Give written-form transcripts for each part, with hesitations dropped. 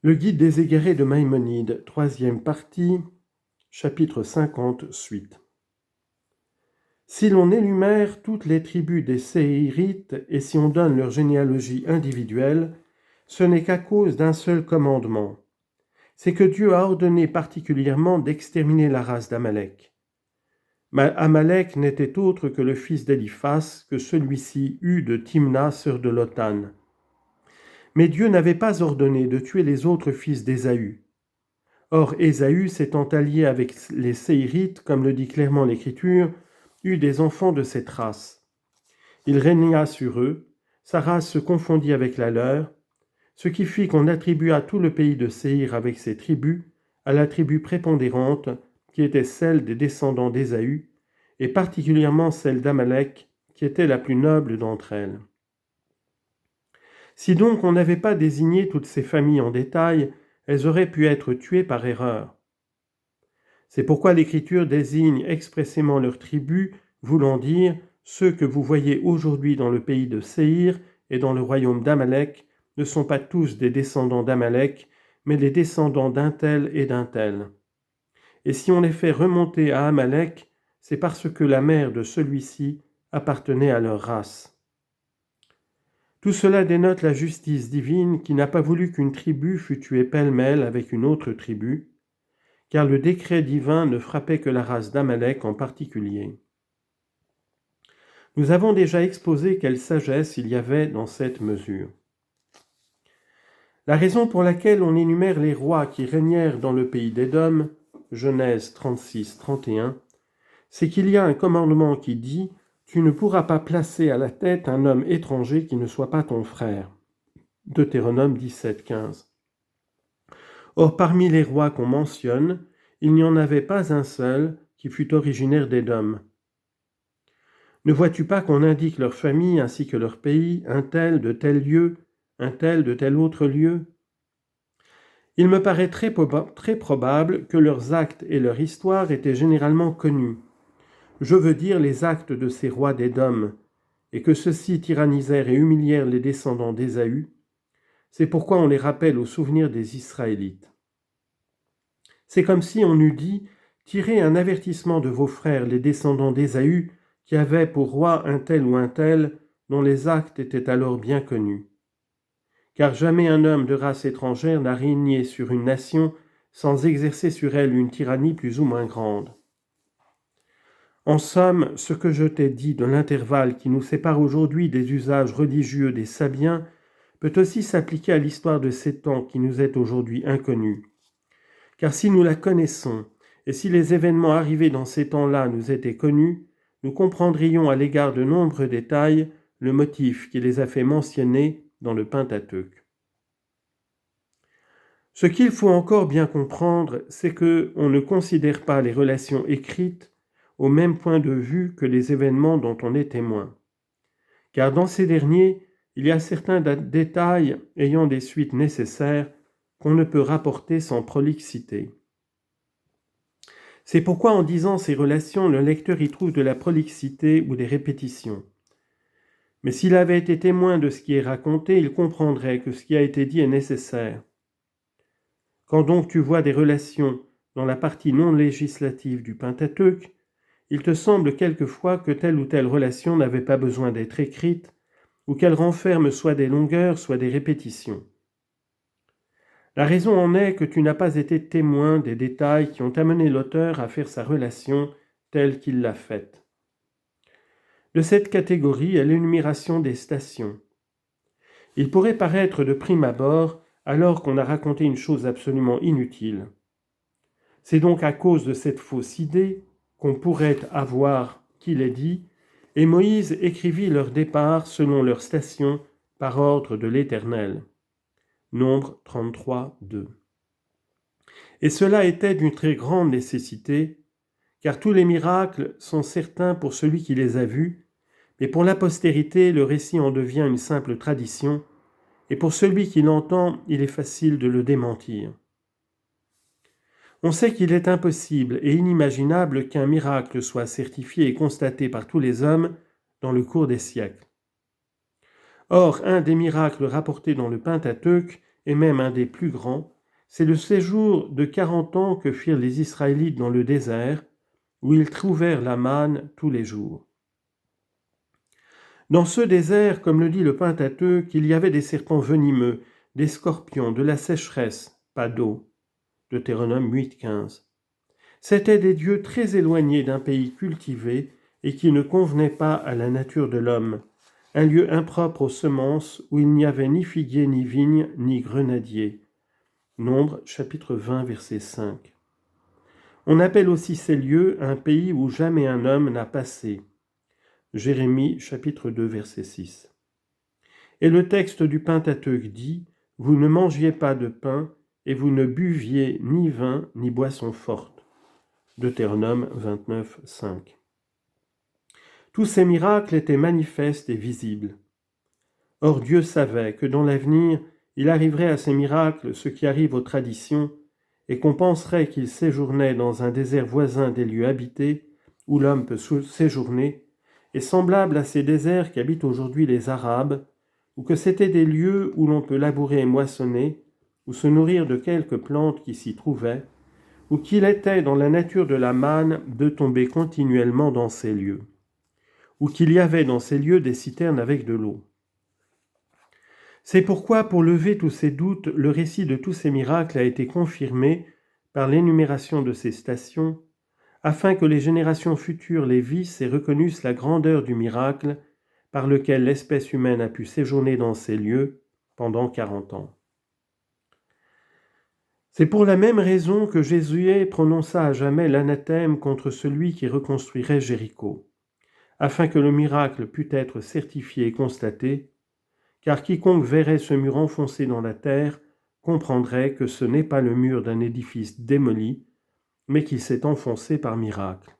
Le guide des égarés de Maïmonide, troisième partie, chapitre 50, suite. Si l'on énumère toutes les tribus des Séhirites et si on donne leur généalogie individuelle, ce n'est qu'à cause d'un seul commandement. C'est que Dieu a ordonné particulièrement d'exterminer la race d'Amalek. Amalek n'était autre que le fils d'Éliphas, que celui-ci eut de Timna, sœur de Lotan. Mais Dieu n'avait pas ordonné de tuer les autres fils d'Ésaü. Or, Ésaü, s'étant allié avec les Séhirites, comme le dit clairement l'Écriture, eut des enfants de cette race. Il régna sur eux, sa race se confondit avec la leur, ce qui fit qu'on attribua tout le pays de Séhir avec ses tribus à la tribu prépondérante, qui était celle des descendants d'Ésaü, et particulièrement celle d'Amalek, qui était la plus noble d'entre elles. Si donc on n'avait pas désigné toutes ces familles en détail, elles auraient pu être tuées par erreur. C'est pourquoi l'Écriture désigne expressément leurs tribus, voulant dire ceux que vous voyez aujourd'hui dans le pays de Séhir et dans le royaume d'Amalek ne sont pas tous des descendants d'Amalek, mais les descendants d'un tel et d'un tel. Et si on les fait remonter à Amalek, c'est parce que la mère de celui-ci appartenait à leur race. Tout cela dénote la justice divine qui n'a pas voulu qu'une tribu fût tuée pêle-mêle avec une autre tribu, car le décret divin ne frappait que la race d'Amalek en particulier. Nous avons déjà exposé quelle sagesse il y avait dans cette mesure. La raison pour laquelle on énumère les rois qui régnèrent dans le pays d'Édom, Genèse 36-31, c'est qu'il y a un commandement qui dit « Tu ne pourras pas placer à la tête un homme étranger qui ne soit pas ton frère ». Deutéronome 17-15. Or, parmi les rois qu'on mentionne, il n'y en avait pas un seul qui fût originaire d'Édom. Ne vois-tu pas qu'on indique leur famille ainsi que leur pays, un tel de tel lieu, un tel de tel autre lieu ? Il me paraît très probable que leurs actes et leur histoire étaient généralement connus. Je veux dire les actes de ces rois d'Édom, et que ceux-ci tyrannisèrent et humilièrent les descendants d'Ésaü. C'est pourquoi on les rappelle au souvenir des Israélites. C'est comme si on eût dit « Tirez un avertissement de vos frères, les descendants d'Ésaü, qui avaient pour roi un tel ou un tel, dont les actes étaient alors bien connus. Car jamais un homme de race étrangère n'a régné sur une nation sans exercer sur elle une tyrannie plus ou moins grande. En somme, ce que je t'ai dit de l'intervalle qui nous sépare aujourd'hui des usages religieux des Sabiens peut aussi s'appliquer à l'histoire de ces temps qui nous est aujourd'hui inconnue. Car si nous la connaissons, et si les événements arrivés dans ces temps-là nous étaient connus, nous comprendrions à l'égard de nombreux détails le motif qui les a fait mentionner dans le Pentateuque. Ce qu'il faut encore bien comprendre, c'est qu'on ne considère pas les relations écrites au même point de vue que les événements dont on est témoin. Car dans ces derniers, il y a certains détails ayant des suites nécessaires qu'on ne peut rapporter sans prolixité. C'est pourquoi en disant ces relations, le lecteur y trouve de la prolixité ou des répétitions. Mais s'il avait été témoin de ce qui est raconté, il comprendrait que ce qui a été dit est nécessaire. Quand donc tu vois des relations dans la partie non législative du Pentateuque, il te semble quelquefois que telle ou telle relation n'avait pas besoin d'être écrite, ou qu'elle renferme soit des longueurs, soit des répétitions. La raison en est que tu n'as pas été témoin des détails qui ont amené l'auteur à faire sa relation telle qu'il l'a faite. De cette catégorie est l'énumération des stations. Il pourrait paraître de prime abord, alors qu'on a raconté une chose absolument inutile. C'est donc à cause de cette fausse idée qu'on pourrait avoir qu'il est dit « Et Moïse écrivit leur départ selon leur station par ordre de l'Éternel. » Nombre 33, 2. Et cela était d'une très grande nécessité, car tous les miracles sont certains pour celui qui les a vus, mais pour la postérité, le récit en devient une simple tradition, et pour celui qui l'entend, il est facile de le démentir. On sait qu'il est impossible et inimaginable qu'un miracle soit certifié et constaté par tous les hommes dans le cours des siècles. Or, un des miracles rapportés dans le Pentateuque, et même un des plus grands, c'est le séjour de 40 ans que firent les Israélites dans le désert, où ils trouvèrent la manne tous les jours. Dans ce désert, comme le dit le Pentateuque, il y avait des serpents venimeux, des scorpions, de la sécheresse, pas d'eau. Deutéronome 8,15. C'étaient des dieux très éloignés d'un pays cultivé et qui ne convenaient pas à la nature de l'homme, un lieu impropre aux semences où il n'y avait ni figuier, ni vigne, ni grenadier. Nombre, chapitre 20, verset 5. On appelle aussi ces lieux un pays où jamais un homme n'a passé. Jérémie, chapitre 2, verset 6. Et le texte du Pentateuque dit « Vous ne mangiez pas de pain, et vous ne buviez ni vin, ni boisson forte. » Deutéronome 29, 5. Tous ces miracles étaient manifestes et visibles. Or Dieu savait que dans l'avenir, il arriverait à ces miracles ce qui arrive aux traditions, et qu'on penserait qu'il séjournait dans un désert voisin des lieux habités, où l'homme peut séjourner, et semblable à ces déserts qu'habitent aujourd'hui les Arabes, ou que c'étaient des lieux où l'on peut labourer et moissonner, ou se nourrir de quelques plantes qui s'y trouvaient, ou qu'il était dans la nature de la manne de tomber continuellement dans ces lieux, ou qu'il y avait dans ces lieux des citernes avec de l'eau. C'est pourquoi, pour lever tous ces doutes, le récit de tous ces miracles a été confirmé par l'énumération de ces stations, afin que les générations futures les vissent et reconnussent la grandeur du miracle par lequel l'espèce humaine a pu séjourner dans ces lieux pendant 40 ans. C'est pour la même raison que Josué prononça à jamais l'anathème contre celui qui reconstruirait Jéricho, afin que le miracle pût être certifié et constaté, car quiconque verrait ce mur enfoncé dans la terre comprendrait que ce n'est pas le mur d'un édifice démoli, mais qu'il s'est enfoncé par miracle.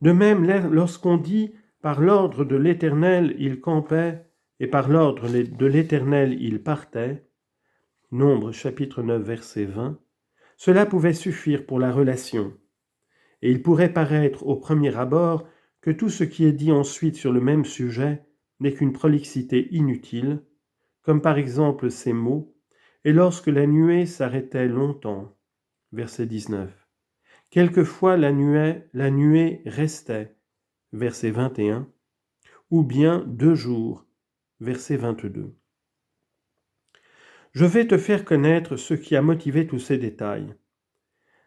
De même, lorsqu'on dit « par l'ordre de l'Éternel il campait, et par l'ordre de l'Éternel il partait », Nombre chapitre 9 verset 20, cela pouvait suffire pour la relation. Et il pourrait paraître au premier abord que tout ce qui est dit ensuite sur le même sujet n'est qu'une prolixité inutile, comme par exemple ces mots « et lorsque la nuée s'arrêtait longtemps » verset 19. Quelquefois la nuée restait, verset 21, ou bien 2 jours, verset 22. Je vais te faire connaître ce qui a motivé tous ces détails.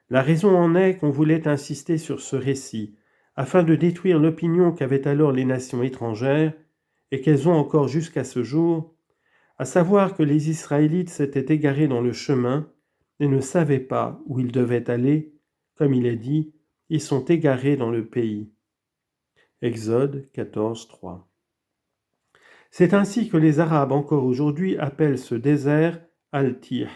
La raison en est qu'on voulait insister sur ce récit, afin de détruire l'opinion qu'avaient alors les nations étrangères, et qu'elles ont encore jusqu'à ce jour, à savoir que les Israélites s'étaient égarés dans le chemin et ne savaient pas où ils devaient aller, comme il est dit, ils sont égarés dans le pays. Exode 14, 3. C'est ainsi que les Arabes encore aujourd'hui appellent ce désert Al-Tih.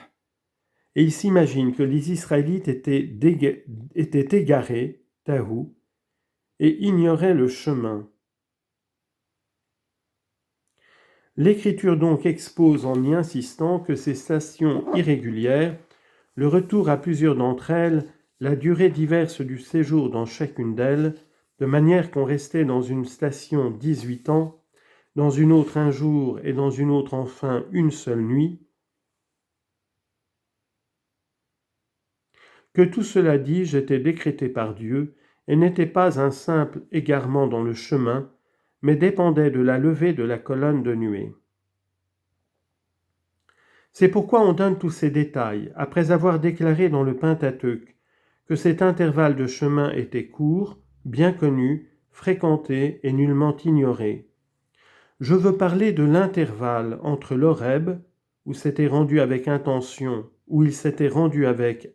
Et ils s'imaginent que les Israélites étaient égarés, Tahou, et ignoraient le chemin. L'Écriture donc expose en y insistant que ces stations irrégulières, le retour à plusieurs d'entre elles, la durée diverse du séjour dans chacune d'elles, de manière qu'on restait dans une station 18 ans, dans une autre un jour et dans une autre enfin une seule nuit, que tout cela dit était décrété par Dieu et n'était pas un simple égarement dans le chemin, mais dépendait de la levée de la colonne de nuée. C'est pourquoi on donne tous ces détails, après avoir déclaré dans le Pentateuque que cet intervalle de chemin était court, bien connu, fréquenté et nullement ignoré. Je veux parler de l'intervalle entre l'Horeb, où il s'était rendu avec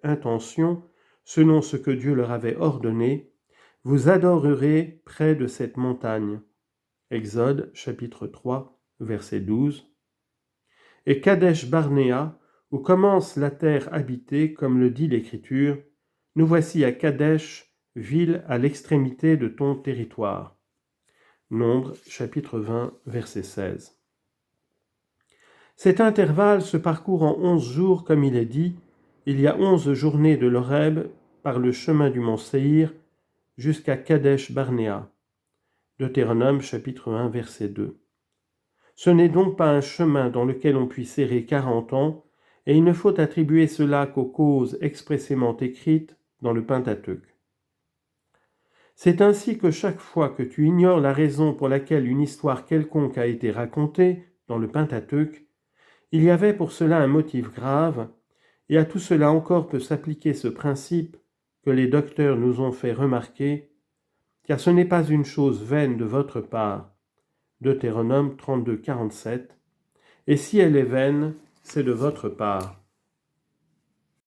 intention, selon ce que Dieu leur avait ordonné, vous adorerez près de cette montagne. Exode chapitre 3, verset 12. Et Kadesh Barnéa, où commence la terre habitée, comme le dit l'Écriture, nous voici à Kadesh, ville à l'extrémité de ton territoire. Nombre chapitre 20, verset 16. Cet intervalle se parcourt en 11 jours, comme il est dit, il y a 11 journées de l'Horeb par le chemin du mont Séhir jusqu'à Kadesh Barnéa. Deutéronome chapitre 1, verset 2. Ce n'est donc pas un chemin dans lequel on puisse errer 40 ans, et il ne faut attribuer cela qu'aux causes expressément écrites dans le Pentateuque. C'est ainsi que chaque fois que tu ignores la raison pour laquelle une histoire quelconque a été racontée dans le Pentateuque, il y avait pour cela un motif grave, et à tout cela encore peut s'appliquer ce principe que les docteurs nous ont fait remarquer, car ce n'est pas une chose vaine de votre part, Deutéronome 32, 47, et si elle est vaine, c'est de votre part.